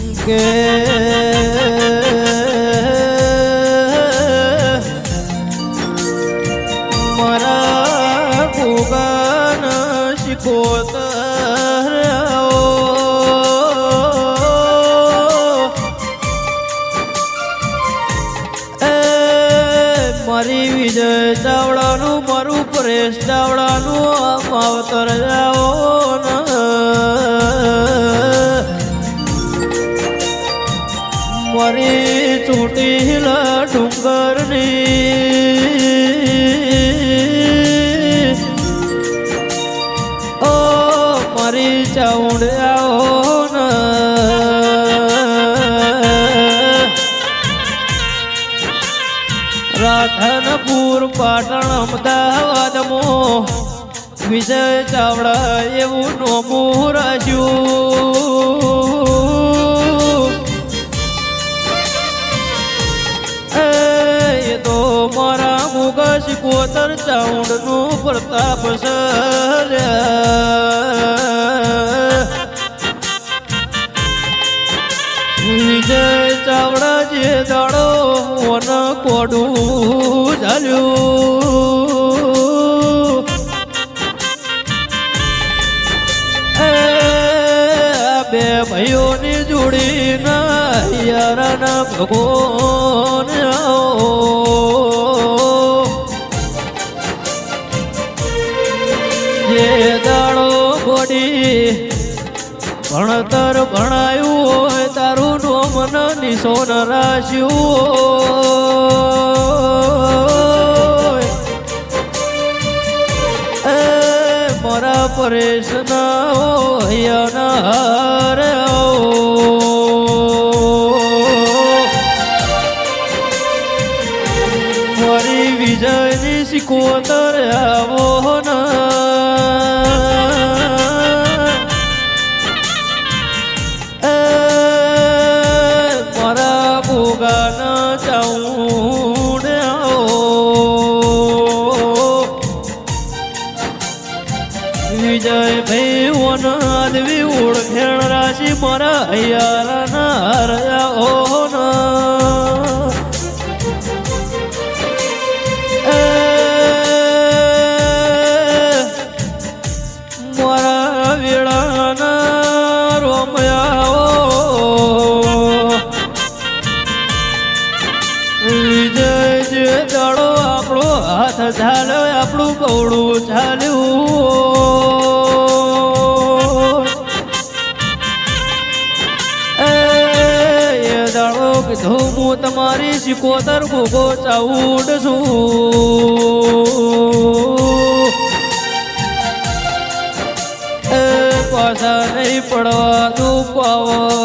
કે મારા ભોગાના શિકોતર મારી વિજય ચાવડાનું મારું પરેશ ચાવડાનું માવતર જાઓ મારી ચોટીલા ડુંગરની ઓ મારી ચાઉંડ આવો રાધનપુર પાટણ અમદાવાદમાં વિજય ચાવડા એવું નોમું રાખ્યું એ તો મારા મુગા શિકોતર ચાઉંડનું પ્રતાપ છે વિજય ચાવડા જે દાડો વન કોડું ચાલ્યું બે ભાઈઓની જોડીના યારાના ભગવાન જે દાડો ગોડી ભણતર ભણાયું હોય તારું નોમન નિશોન રાશ્યું એ મારા પરેશ ના હોયના રે મારી વિજયની શિકોતર આવો વિજય ભાઈ વન આદવી ઓળખેણ રાશિ મારા હૈયારા હરયા મારા વેળાના રોમયા વિજય જે દાડો આપણો હાથ ચાલ્યો આપણું બવડું ચાલ્યું એ દાડો કીધું હું તમારી શિકોતર ભોગો ચાઉડ છું એ પાછા નહીં પડવા તું પાવ